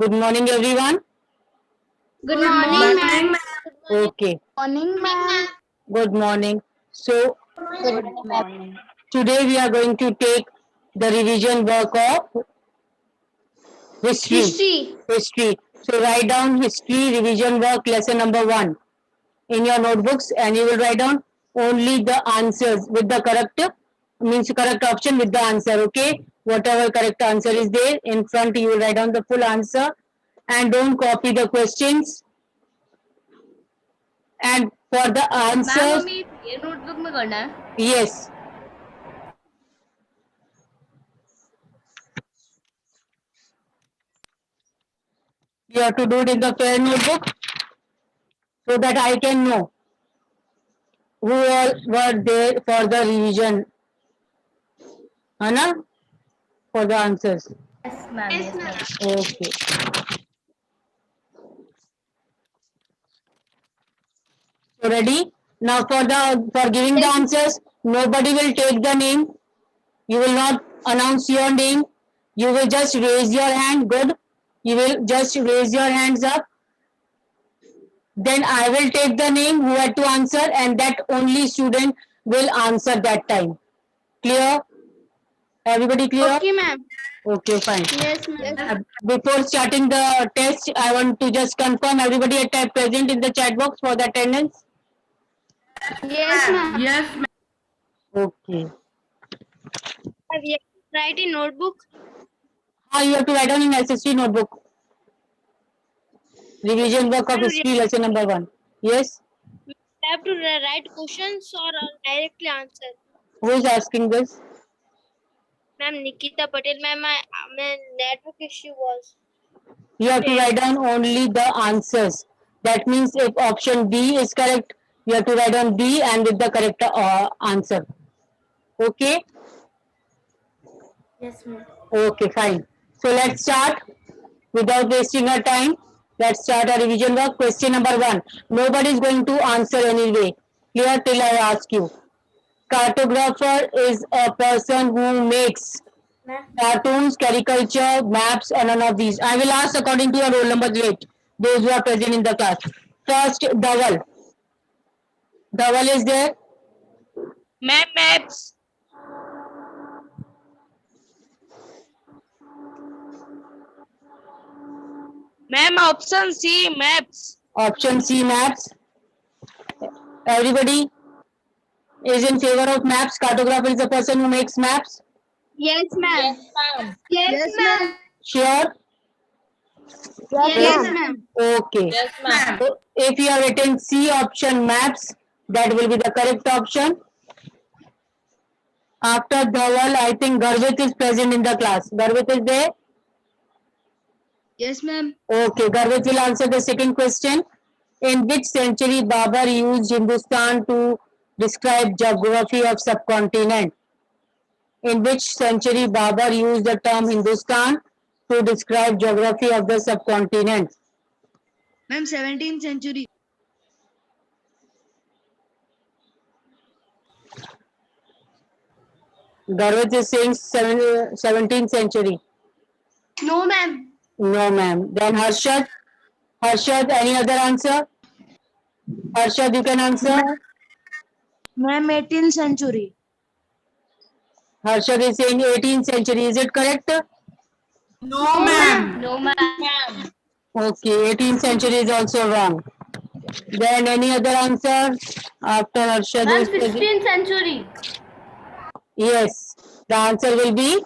Good morning, everyone. Good Good morning, morning, ma'am. ma'am. Okay, Morning, ma'am. good morning. So, Good Good morning. morning. today we are going to take the revision work of history. History. History. So, write down history revision work lesson number 1 in your notebooks, and you will write down only the answers with the correct, means correct option with the answer. Okay, whatever correct answer is there in front, you will write down the full answer, and don't copy the questions. And for the ma'am answers, हमें ये notebook में करना है. yes, you have to do it in the fair notebook so that I can know who all were there for the revision, Anna, for the answers. Yes, ma'am. Yes, ma'am. Okay. So ready? Now for giving the answers, nobody will take the name. You will not announce your name. You will just raise your hand. Good. You will just raise your hands up. Then I will take the name who had to answer, and that only student will answer that time. Clear? Everybody clear? Okay, ma'am. Okay, fine. Yes, ma'am. Before starting the test, I want to just confirm everybody at present in the chat box for the attendance. Yes, ma'am. Yes, ma'am. Okay. Have you write in notebook? You have to write down in SST notebook. Revision work of history lesson number 1. Yes? Have to write questions or directly answer. Who is asking this? Ma'am, Nikita Patel, ma'am, my network issue was. You have to write down only the answers. That means if option B is correct, you have to write down B and with the correct answer. Okay? Yes, ma'am. Okay, fine. So let's start without wasting our time. Let's start our revision work. Question number 1. Nobody is going to answer anyway. Clear till I ask you. Cartographer is a person who makes cartoons, caricature, maps, and none of these. I will ask according to your roll number rate, those who are present in the class. First, Dawal. Dawal is there. Ma'am, maps. Ma'am, option C, maps. Option C, maps. Everybody is in favor of maps. Cartographer is a person who makes maps. Yes, ma'am. ma'am. Yes, ma'am. Sure? Yes, ma'am. Okay. Yes, ma'am. So if you are written C option maps, that will be the correct option. After Dhawal, I think Garvit is present in the class. Garvit is there? Yes, ma'am. Okay, Garvit will answer the second question. In which century Babar used Hindustan to describe geography of subcontinent? In which century Babar used the term Hindustan to describe geography of the subcontinent? Ma'am, 17th century. Garvit is saying 17th century. No, ma'am. No, ma'am. Then Harshad? Harshad, any other answer? Harshad, you can answer. Ma'am, 18th century. Harshad is saying 18th century. Is it correct? No, ma'am. No, ma'am. Okay, 18th century is also wrong. Then any other answer after Harshad Ma'am, is present? 16th century. Yes, the answer will be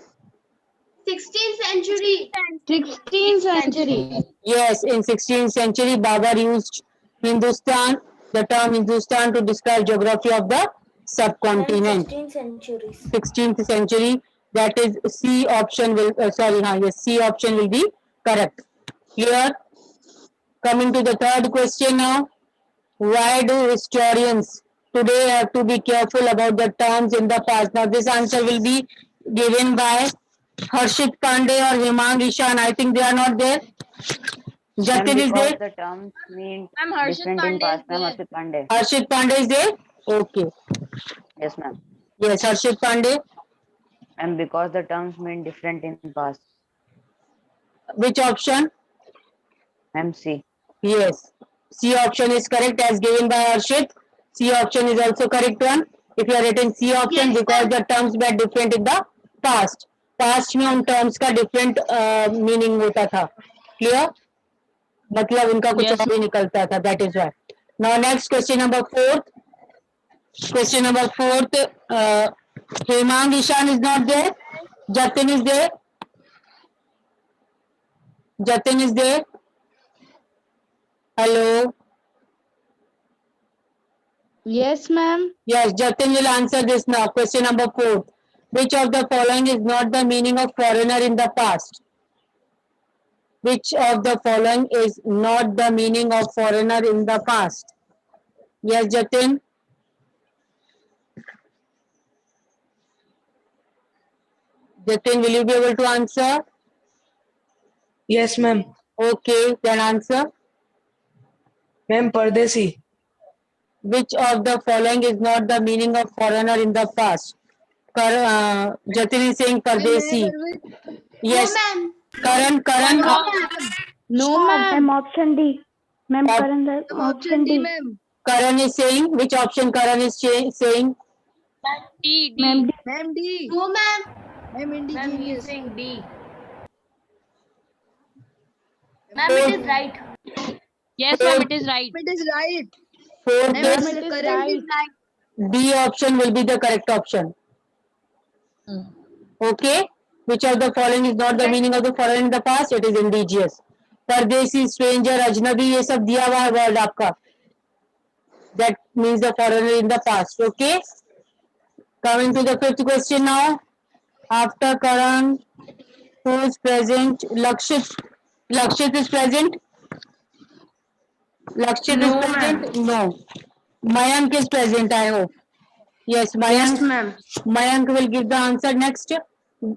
16th century. 16th century. yes. In 16th century, Babar used Hindustan, the term Hindustan, to describe geography of the subcontinent. 16th century. 16th century. That is C option will sorry, yes, C option will be correct. Clear? Coming to the third question now. Why do historians today have to be careful about the terms in the past? Now, this answer will be given by Harshit Pandey or Hemang Ishan. I think they are not there. Jatin is Because there. the terms mean Ma'am, Harshit different in Pandey is past, ma'am. there. Harshit Pandey. Harshit Pandey is there. Okay. Yes, ma'am. Yes, Harshit Pandey. And because the terms mean different in past. Which option? Ma'am, C. Yes. C option is correct as given by Arshit. C option is also correct one. If you are written C option Yes, because the terms were different in the past. Past में उन terms का different meaning होता था. Clear? मतलब उनका कुछ Yes, और ही निकलता था. That is why. Now next question number 4. Question number 4. Hemang Ishan is not there. Jatin is there. Jatin is there. Hello. Yes, ma'am. Yes, Jatin will answer this now. Question number 4. Which of the following is not the meaning of foreigner in the past? Which of the following is not the meaning of foreigner in the past? Yes, Jatin. Jatin, will you be able to answer? Yes, ma'am. Okay, then answer. Ma'am, Pardesi. Which of the following is not the meaning of foreigner in the past? Jatin is saying Pardesi. Yes. Karan. No, ma'am. Option D. Ma'am, Op- Karan, option D. Karan is saying, which option Karan is saying? D. Ma'am, D. Ma'am, D. No, ma'am. Ma'am, Ma'am, he is indigenous. saying D. Ma'am, it is right. Yes, ma'am, it is right. It is right. Fourth Ma'am, is it is right. D option will be the correct option. Okay. Which of the following is not the meaning of the foreign in the past? It is indigenous. परदेसी, stranger, अजनबी ये सब दिया हुआ है word आपका. That means the foreigner in the past. Okay. Coming to the fifth question now. After Karan, who is present? Lakshit. Lakshit is present. Lakshit is present. No. Mayank is present. I hope. Yes, Mayank. Yes, ma'am. Mayank will give the answer next.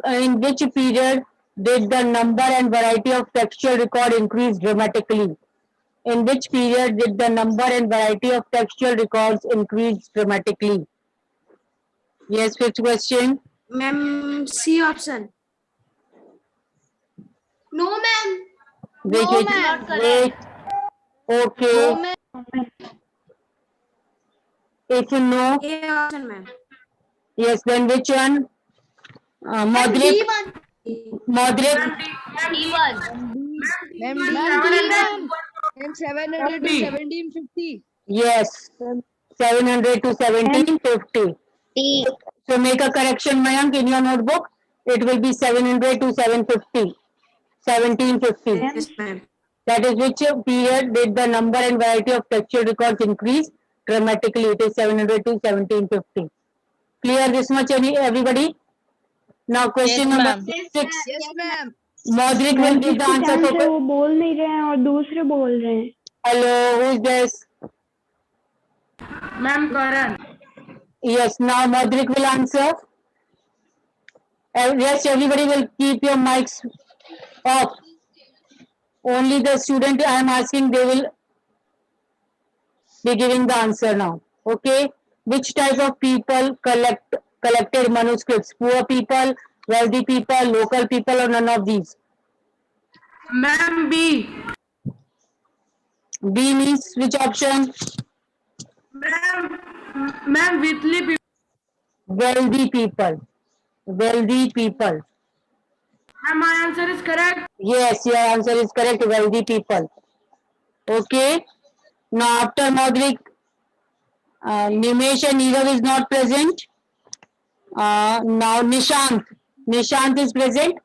In which period did the number and variety of textual record increase dramatically? In which period did the number and variety of textual records increase dramatically? Yes, fifth question. Ma'am, C option. No, ma'am. Wait, No, wait, ma'am. wait. Okay. No, ma'am. If you know, A option, ma'am. yes, then which one? Modric. Modric. D1. Ma'am, D. Ma'am. Ma'am, 700 to 1750. Yes. 700 to 1750. D. So make a correction, Mayank, in your notebook. It will be 700 to 750. 1750. Yes, ma'am. That is which period did the number and variety of textual records increase dramatically? It is 700 to 1750. Clear this much, everybody? Now question Yes, number ma'am. 6. Yes, ma'am. Modric will give the जिसके answer chance है for. वो बोल नहीं रहे हैं और दूसरे बोल रहे हैं. Hello, who is this? Ma'am, Karan. Yes, now Modric will answer. Yes, everybody will keep your mics off. Only the student I am asking, they will be giving the answer now. Okay. Which type of people collected manuscripts? Poor people, wealthy people, local people, or none of these? Ma'am, B. B means which option? Ma'am, Whitley people. Wealthy people. Wealthy people. Ma'am, my answer is correct. Yes, your answer is correct. Wealthy people. Okay. Now after Modric, Nimesh and Nirav is not present. Now Nishant. Nishant is present.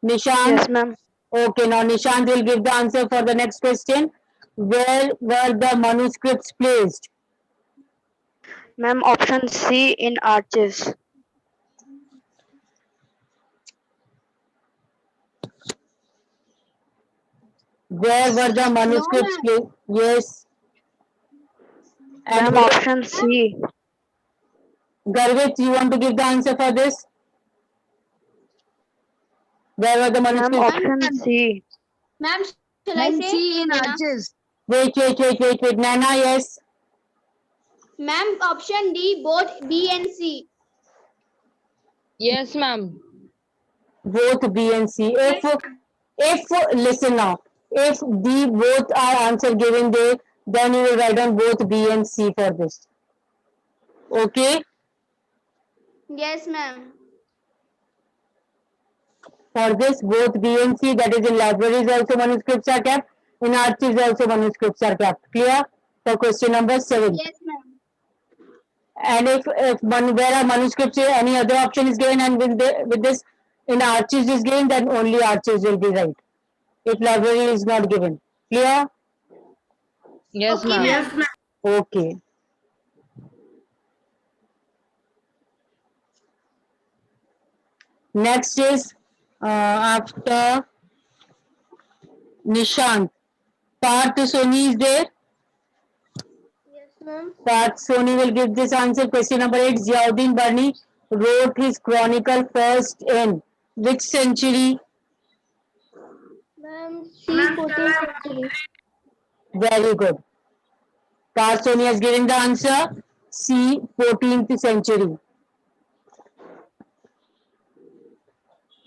Nishant. Yes, ma'am. Okay, now Nishant will give the answer for the next question. Where were the manuscripts placed? Ma'am, option C in arches. Where were the manuscripts placed? Yes. And Ma'am, option C. Garvit, you want to give the answer for this? Where were the Ma'am, manuscripts? option C. Ma'am, shall I say? C in arches. Wait. Nana, yes. Ma'am, option D, both B and C. Yes, ma'am. Both B and C. If listen now, If the both are answer given there, then you will write down both B and C for this. Okay. Yes, ma'am. For this, both B and C, that is in libraries also manuscripts are kept, in archives also manuscripts are kept. Clear? For question number 7. Yes, ma'am. And if one, where a manuscripts, any other option is given, and with this in archives is given, then only archives will be right. If library is not given. Clear? Yes, Okay, ma'am. Yes, ma'am. Okay. Next is after Nishant. Parth Soni is there. Yes, ma'am. Parth Soni will give this answer. Question number 8. Ziauddin Barni wrote his chronicle first in which century? Ma'am, C 14th century. Very good. Parth Soni has given the answer. C 14th century.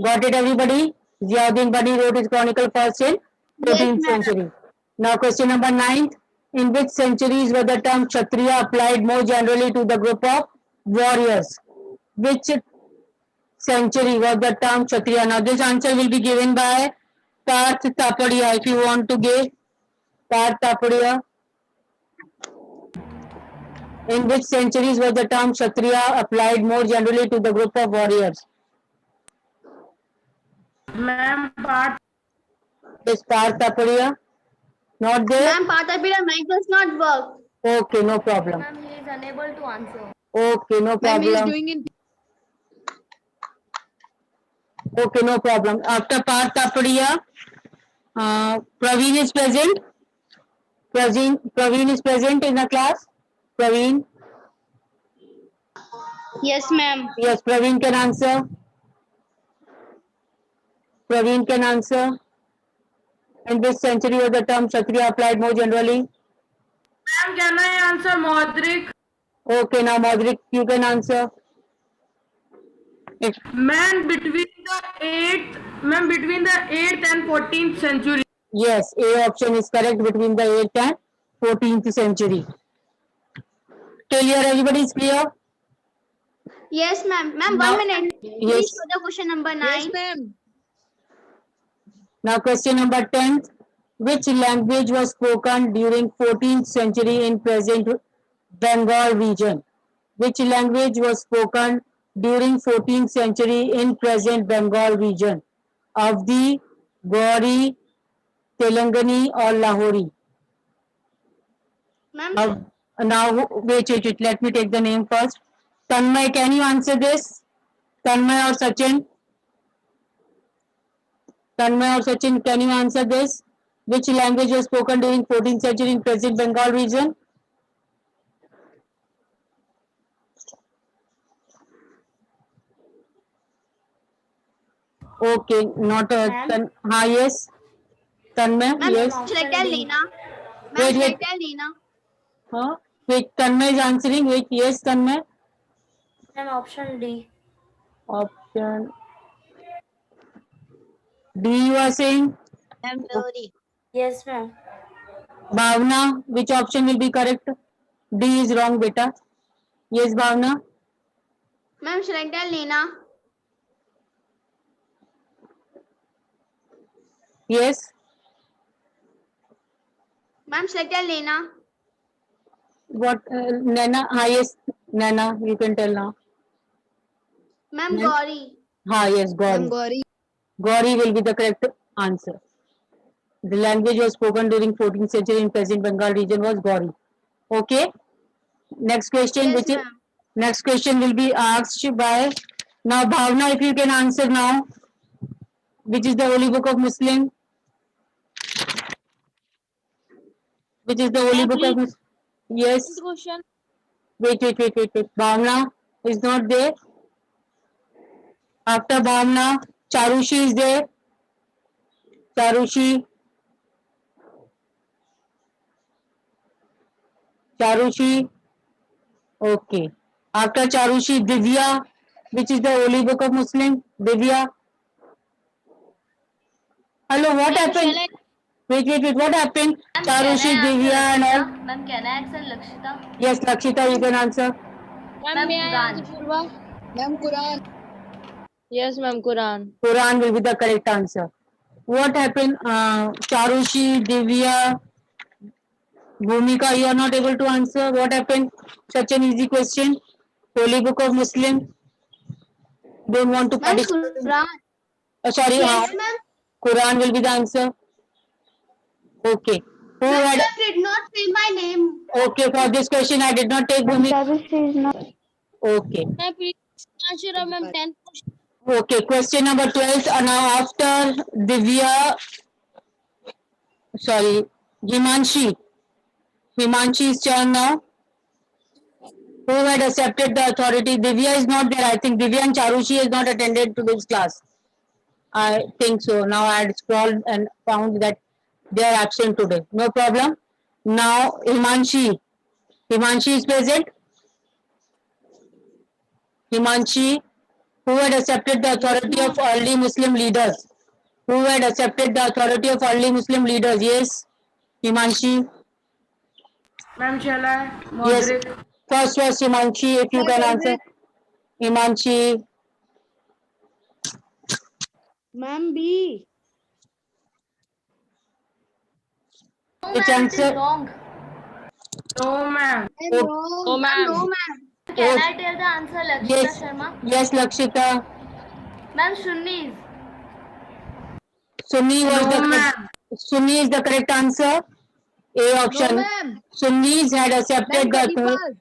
Got it, everybody? Ziauddin Barni wrote his chronicle first in 14th century. Now question number 9. In which centuries were the term Kshatriya applied more generally to the group of warriors? Which century was the term Kshatriya? Now this answer will be given by Parth Tapadia. If you want to give Parth Tapadia. In which centuries was the term Kshatriya applied more generally to the group of warriors? Ma'am, part. Is Parth Tapadia not there? Ma'am, Patapira mic does not work. Okay, no problem. Ma'am, he is unable to answer. Okay, no problem. in. Okay, no problem. After Parth Tapadia, Praveen is present. Praveen is present in the class. Praveen. Yes, ma'am. Yes, Praveen can answer. Praveen can answer. In this century was the term Kshatriya applied more generally? Ma'am, can I answer Modric? Okay, now Madhuri, you can answer. If, Ma'am, between the 8th and 14th century. yes, A option is correct, between the 8th and 14th century. Till here, everybody is clear? Yes, ma'am. Ma'am, Now- 1 minute. Yes. Please show the question number 9. ma'am. Now question number 10. Which language was spoken during 14th century in present Bengal region? Which language was spoken during 14th century in present Bengal region? Avdi, Gauri, Telangani or Lahori? Ma'am, Now wait, let me take the name first. Tanmay, can you answer this? Tanmay or Sachin? Tanmay or Sachin, can you answer this? Which language was spoken during 14th century in present Bengal region? Okay, not yes. Tanmay, ma'am, yes. should I tell Lena? Ma'am, Wait, should I wait. tell Lena? Huh? Wait, Tanmay is answering. Wait, yes, Tanmay. Ma'am, option D. Option D, you are saying. Ma'am, Gauri. Yes, ma'am. Bhavna, which option will be correct? D is wrong, beta. Yes, Bhavna. Ma'am, should I tell Lena? Yes. Ma'am, should I tell Lena? What? Nana. Yes, Nana. You can tell now. Ma'am, Ma'am? Gauri. Yes, Gauri. Gauri will be the correct answer. The language was spoken during 14th century in present Bengal region was Gauri. Okay. Next question, Yes, ma'am. next question will be asked by now Bhavna. If you can answer now, which is the holy book of Muslim? Which is the holy book of Muslim? Yes. Question. Wait. Bhavna is not there. After Bhavna, Charushi is there. Charushi. Okay. After Charushi, Divya, which is the holy book of Muslim. Divya. Hello, what happened? Wait. What happened? Charushi, Divya, and all. Ma'am कहना है action Lakshita. Yes, Lakshita, you can answer. Ma'am may I answer Purva? Ma'am, Quran. Yes, ma'am, Quran. Quran will be the correct answer. What happened? Charushi, Divya, Bhumika, you are not able to answer. What happened? Such an easy question. Holy Book of Muslim. Don't want to participate. Quran. Sorry, Quran will be the answer. Okay. Who had? did not say my name. Okay, for this question I did not take Bhumika. Charushi is not. Okay. मैं please answer ma'am 10 question. Okay, question number 12. Now after Divya, sorry, Himanshi's turn now. Who had accepted the authority? Divya is not there. I think Divya and Charushi has not attended to this class. I think so. Now I had scrolled and found that they are absent today. No problem. Now Himanshi is present. Himanshi, who had accepted the authority of early Muslim leaders? Who had accepted the authority of early Muslim leaders? Yes, Himanshi. Ma'am, shall I? Yes. Modric. First, Himanshi, if you can answer. Himanshi. Ma'am, B. Which answer? Wrong. No, ma'am. Oh, ma'am. Can I tell the answer, Lakshita Yes. Sharma? Yes, Lakshita. Ma'am, Sunnis. Sunni was No, the correct. ma'am. Sunni is the correct answer. A option. Sunnis had accepted the authority.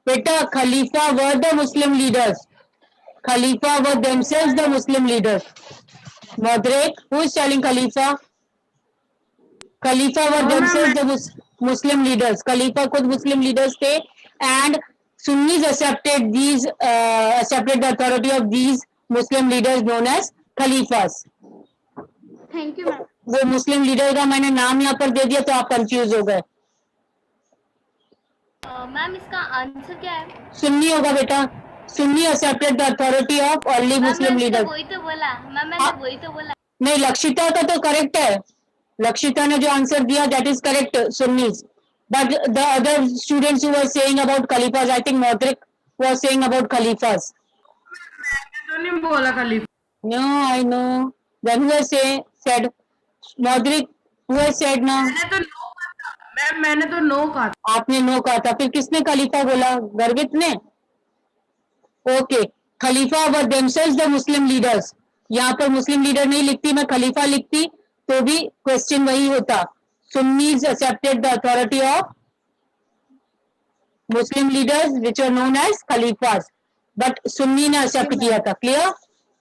Beta, Khalifa were the Muslim leaders. Khalifa were themselves the Muslim leaders. Modric, who is telling Khalifa? Khalifa were themselves the Muslim leaders. Khalifa खुद Muslim leaders थे, and Sunnis accepted the authority of these Muslim leaders known as Khalifas. Thank you, ma'am. वो मुस्लिम leader का मैंने नाम यहाँ पर दे दिया तो आप कंफ्यूज हो गए. मैम इसका आंसर क्या है? सुन्नी होगा बेटा. Sunni accepted the authority of early Muslim leaders. वही तो बोला मैम, वही तो बोला. नहीं, लक्षिता का तो करेक्ट है. लक्षिता ने जो आंसर दिया that is correct, Sunnis. But the other students who were saying about Khalifas, I think Modric was saying about Khalifas. तो नहीं बोला खलीफा. No, I know. Then who has said Modric, who has said now? मैंने तो no कहा. आपने no कहा था, फिर किसने खलीफा बोला? गर्वित ने. Okay, Khalifa were themselves the Muslim leaders. यहाँ पर मुस्लिम लीडर नहीं लिखती, मैं खलीफा लिखती तो भी क्वेश्चन वही होता. Sunnis accepted the authority of Muslim leaders which are known as khalifas, but Sunni ने एक्सेप्ट किया था. Clear?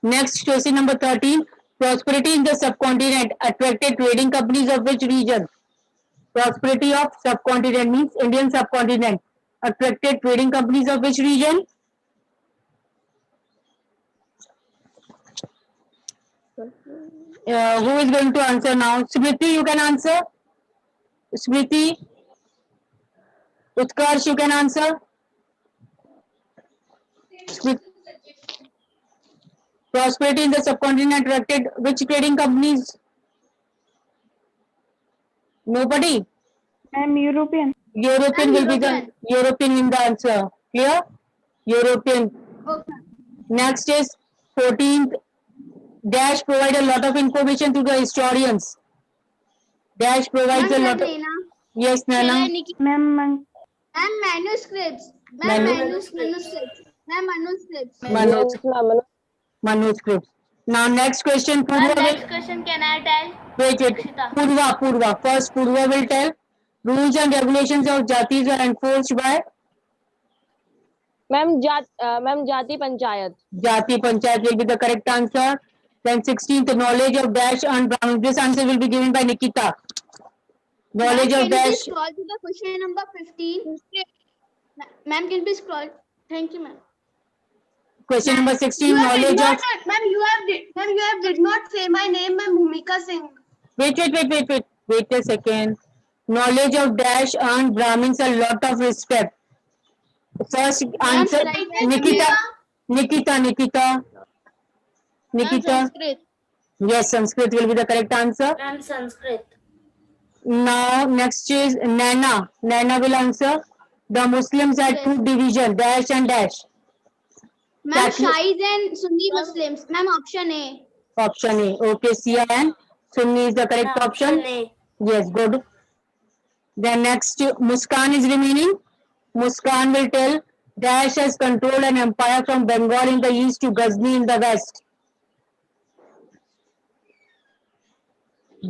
Next question number 13. Prosperity in the subcontinent attracted trading companies of which region? Prosperity of subcontinent means Indian subcontinent attracted trading companies of which region? Who is going to answer now? Smriti, you can answer. Smriti. Utkarsh, you can answer. Prosperity in the subcontinent attracted which trading companies? Nobody. I'm European. European will be the European in the answer. Clear? European. Okay. Next is 14th. Dash provide a lot of information to the historians. Dash provides a lot of. Yes, Nana. Ma'am, And manuscripts. Manuscripts. Now next question. Purva Next will. question can I tell? Wait. Purva. First, Purva will tell. Rules and regulations of jatis are enforced by Ma'am, Jati Panchayat. Jati Panchayat will be the correct answer. Then 16th, knowledge of dash and Brahmin. This answer will be given by Nikita. Knowledge of dash. Scroll to the question number 15. Ma'am, can you scroll? Thank you, ma'am. Question number 16, knowledge of. Ma'am, you have did not say my name, ma'am. Bhumika Singh. Wait a second. Knowledge of dash and Brahmins a lot of respect. First answer, Nikita. Sanskrit. Yes, Sanskrit will be the correct answer. Ma'am, Sanskrit. Now next is Nana. Nana will answer. The Muslims had two division, dash and dash. Ma'am, Catholic- Shahis and Sunni Muslims. Ma'am, option A. Option A. Okay, Sia and Sunni is the correct option. Yes, good. Then next, Muskan is remaining. Muskan will tell Dash has controlled an empire from Bengal in the east to Ghazni in the west.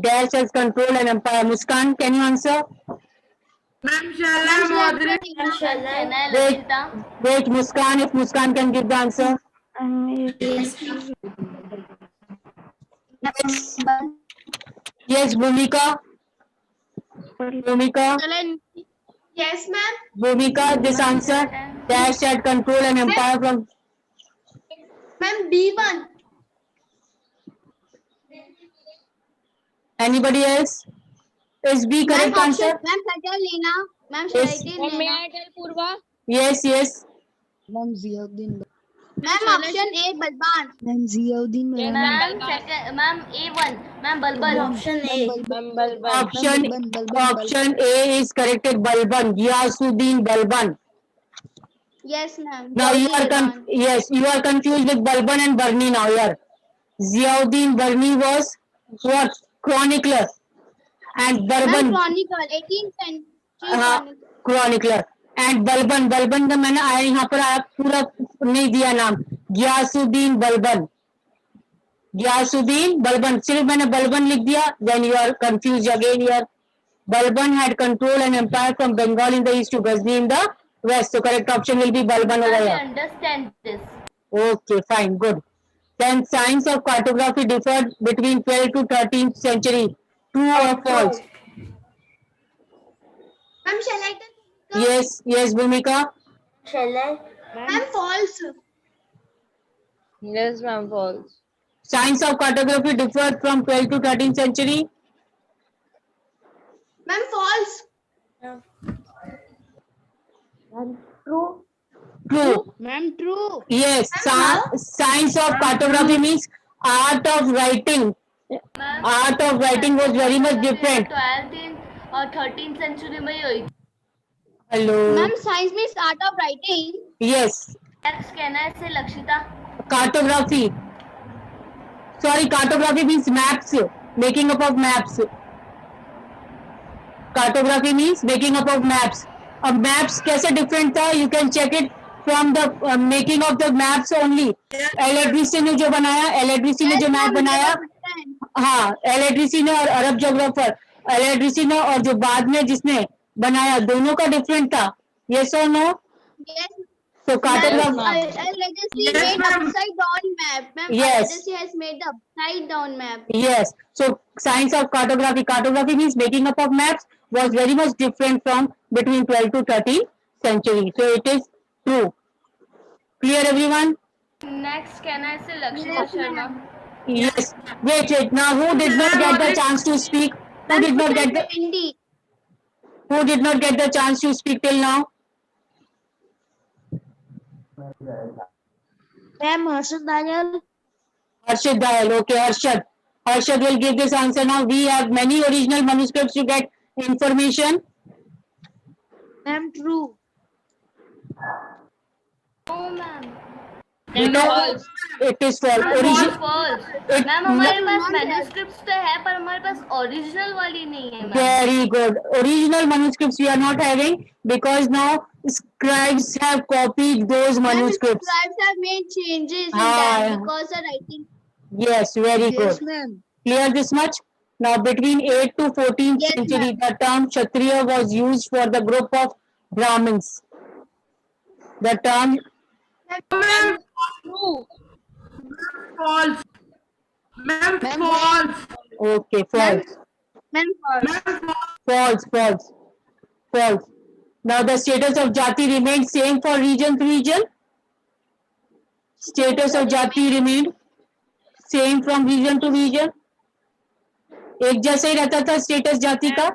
Dash has controlled an empire. Muskan, can you answer? Ma'am, shall I moderate? Wait, Muskan, if Muskan can give the answer. Yes, Bhumika. Bhumika. Yes, ma'am. Bhumika, this answer. Dash had controlled an empire from. Ma'am, B1. Anybody else? Is B Ma'am, correct option. answer? Ma'am, shall I tell Lena? Ma'am, shall Yes. I tell Ma'am, may Lena? I tell Purva? Yes, yes. Ma'am, Ziauddin. Ma'am, option A, Balban. Ma'am, Ziauddin. Ma'am, second, ma'am, A1. Ma'am, Balban. Option A. Ma'am, Balban. Option A is corrected. Balban. Ghiyasuddin Balban. Yes, ma'am. Now you are Ziauddin you are confused with Balban and Barni now here. Ziauddin Barni was what? Chronicler. And Ma'am, Balban Chronicle, 18th century हाँ Chronicle. Chronicler and Balban Balban का मैंने आया यहाँ पर आया पूरा नहीं दिया नाम गियासुद्दीन बलबन गियासुद्दीन बलबन सिर्फ मैंने बलबन लिख दिया then you are confuse again यर Balban had control an empire from Bengal in the east to Ghazni in the west so correct option will be Balban over here Understand this. okay fine good then science of cartography differed between 12th to 13th century true or false Ma'am, shall I tell? yes Bhumika Ma'am, false. Yes, ma'am, false. Science of cartography differed from 12th to 13th century. Ma'am, false. True. Ma'am, true. Yes. Science of cartography means art of writing. Art of writing was very much different. 12th और 13th century में ही हुई थी. Hello. Ma'am, science means art of writing. Yes. Next कहना है से Lakshita. Cartography. Sorry, cartography means maps. Making up of maps. Cartography means making up of maps. अब maps कैसे different था? You can check it from the making of the maps only. एलेड्रिसी ने जो बनाया, एलेड्रिसी ने जो मैप बनाया, हाँ, एलेड्रिसी ने और अरब जोग्राफर, एलेड्रिसी ने और जो बाद में जिसने बनाया, दोनों का डिफरेंट था. Yes or no? Yes. So cartography. Legacy made upside down map. Ma'am, Yes. Legacy has made the upside down map. Yes. So science of cartography. Cartography means making up of maps was very much different from between 12th to 13th century. So it is true. Clear everyone? Next कहना है से Lakshita Sharma. Yes. Wait. Now who did not get the chance to speak? Who did not get the chance to speak till now? Ma'am, Harshad Daniel. Harshad Dayal. Okay, Harshad. Harshad will give this answer now. We have many original manuscripts to get information. Ma'am, true. Oh ma'am. Because it is false. False. It- ma'am हमारे पास manuscripts तो है पर हमारे पास original वाली नहीं है ma'am. Very good. Original manuscripts we are not having because now scribes have copied those manuscripts. Scribes have made changes in Ah, them because the writing. Yes, very Yes, good. ma'am. Clear this much? Now between 8th to 14th Yes, century, the term Kshatriya was used for the group of Brahmins. The term, Ma'am, True. false. Ma'am, false. okay, false. Ma'am, false. False. Now the status of Jati remained same for region to region. Status of Jati remained same from region to region. एक जैसे ही रहता था status जाति का.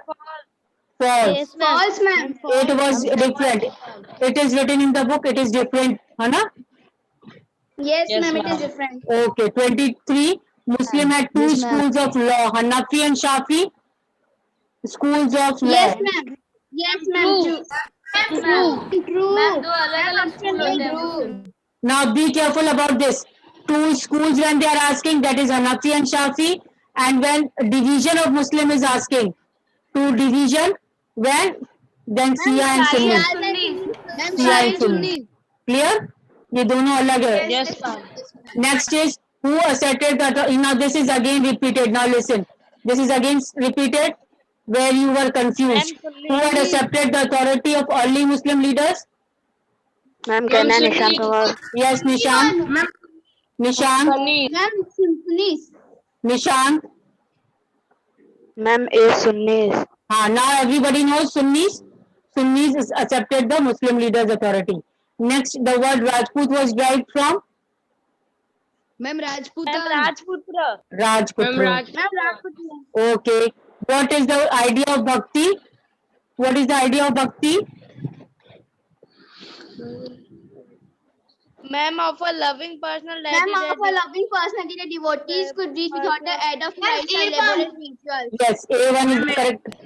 False. False, ma'am. It was different. It is written in the book. It is different, है ना? Yes, Yes, ma'am, it ma'am. is different. Okay. 23. Muslim had two Yes, ma'am. schools of law, Hanafi and Shafi. schools of law. Yes, ma'am. Yes, ma'am. True. True. Ma'am दो अलग अलग school होते हैं True. Muslim. Now be careful about this. Two schools when they are asking, that is Hanafi and Shafi, and when division of Muslim is asking, two division, when then Shia and Sunni. Ma'am, Shia Shia and and Sunni. Sunni. Clear? ये दोनों अलग है. Yes, ma'am. Next is who asserted that. Now this is again repeated. Now listen. This is again repeated where you were confused. Who had accepted the authority of early Muslim leaders? Ma'am, can I Nishan Pawar? Yes, Nishan. Ma'am, Nishan. Ma'am, Sunnis. Nishan. Ma'am, A Sunnis. Now everybody knows Sunnis. Sunnis is accepted the Muslim leaders' authority. Next, the word Rajput was derived from Ma'am, Rajputan. Rajputra. Rajputra. Okay. What is the idea of bhakti? What is the idea of bhakti? Ma'am, of a loving personality. Ma'am, of a loving personality, the devotees could reach without the aid of rites or elaborate rituals. Yes, A1 is the correct.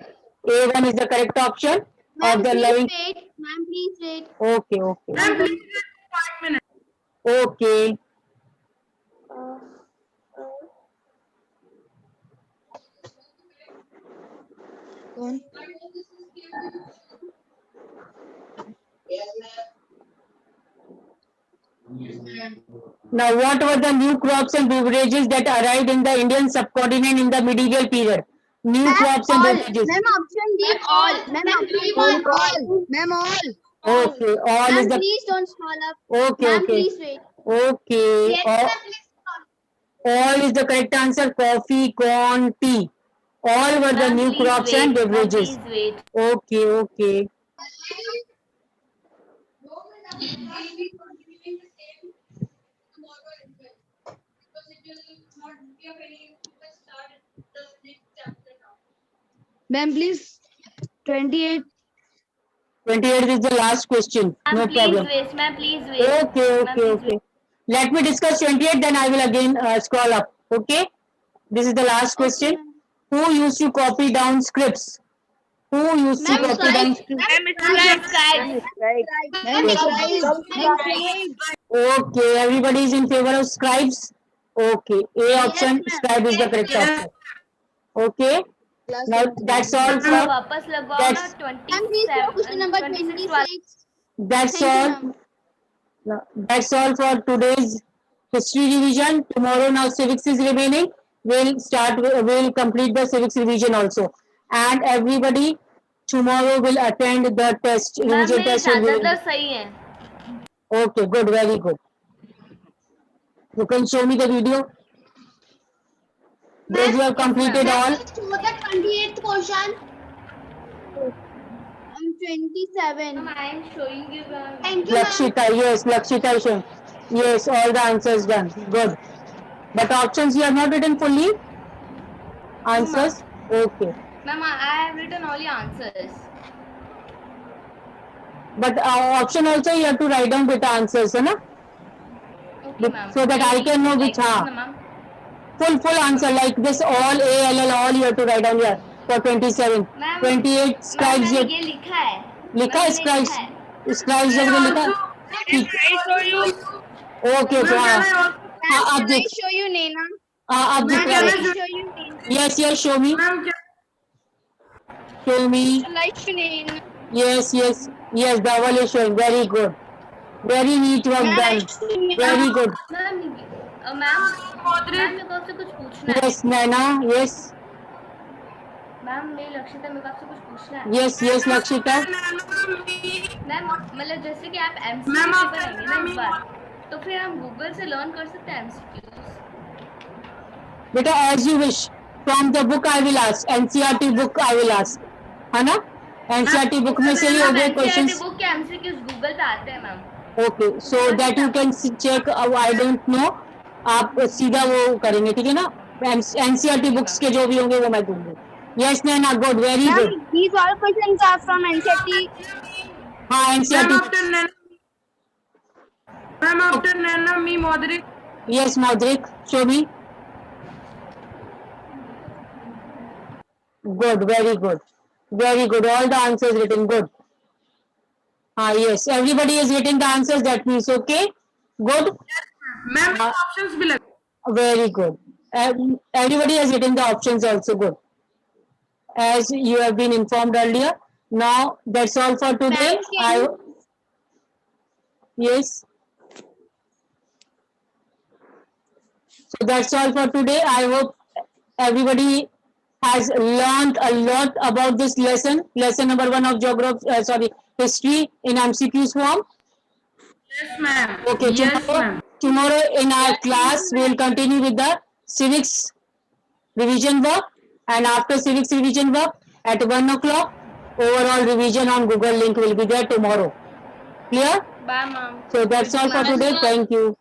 A1 is the correct option Ma'am, of the please loving. wait. Ma'am, please wait. Okay, okay, ma'am, please wait 5 minutes. okay. कौन? Now, what were the new crops and beverages that arrived in the Indian subcontinent in the medieval period? New crops and All. beverages. Ma'am, option D, all. Ma'am, option D, all. Ma'am, all. Okay, all is Ma'am, the. please don't small up. Okay, Ma'am, okay, please wait. okay. Yes, ma'am, please. All is the correct answer. Coffee, corn, tea. All were the new crops and beverages. Wait. Okay, okay. Ma'am, please. 28. 28 is the last question. No problem. Ma'am, please wait. Okay, okay, okay. Let me discuss 28, then I will again scroll up. Okay? This is the last question. Who used to copy down scripts? Who used to Ma'am, copy down scribe. scripts? Ma'am, Yes. scribe. Okay, everybody is in favor of scribes? Okay, A option, ma'am. scribe is the correct option. Okay? Now that's all for वापस लगवाओ ना That's- 27. Ma'am, please go question number 26. that's Thank you, all. ma'am. No, that's all for today's history revision. Tomorrow now civics is remaining. We'll complete the civics revision also. And everybody tomorrow will attend the test, revision test. सही है. Okay, good, very good. You can show me the video. Those who have completed all. Show the 28th question. 27. I am showing you. Thank you, ma'am. Lakshita, yes, Lakshita is showing. Yes, all the answers done. Good. But options you have not written fully? Answers? Okay. Ma'am, I have written all your answers. But option also you have to write down with the answers, है ना? Okay, ma'am. So that I can know which, Ma'am. full answer like this, all ALL, all you have to write down here for 27. Ma'am, 28 scribes मैंने you ये लिखा है. लिखा है scribes? Scribes जब लिखा है? ठीक. Okay, okay, हाँ आप देख, Show you Nena. आप दिख रहा है. Show you Nena. Yes, yes, show me, Ma'am, show me. Like Nena. Yes, yes, yes, the owl is showing. Very good. Very neat work done. Very good. Ma'am, मेरे को आपसे कुछ पूछना है. Yes, Naina. Yes, मैम, मेरी लक्षिता मेरे को आपसे कुछ पूछना है. yes, yes, Lakshita. मैम, मतलब जैसे कि आप मैम, एमसीक्यू आप पढ़ेंगे ना इस बार, तो फिर हम गूगल से लर्न कर सकते हैं MCQs. Beta, as you wish. From the book I will ask. NCERT book I will ask. है ना? NCERT book में से ही हो गए questions. बुक के एमसीक्यूज गूगल पे आते हैं ma'am. Okay, so that you can check. I don't know. आप सीधा वो करेंगे, ठीक है ना? NCERT books के जो भी होंगे वो मैं दूंगी. Yes, Naina, good, very good. These all questions are from NCERT. हाँ, ma'am, NCERT. after Nana. Ma'am, after Nana, me Modric. Yes, Madrik, show me. Good, very good. Very good. All the answers written. Good. Yes. Everybody is written the answers. That means okay. Good. Ma'am options भी लगे. Very good. Everybody has written the options also. Good. As you have been informed earlier. Now that's all for today. Yes. So that's all for today. I hope everybody has learned a lot about this lesson. Lesson number 1 of geography, history in MCQs form. Yes, ma'am. Okay, Yes, ma'am. tomorrow in our class we will continue with the civics revision work, and after civics revision work at 1 o'clock, overall revision on Google link will be there tomorrow. Clear? Bye, ma'am. So that's all for today. Thank you.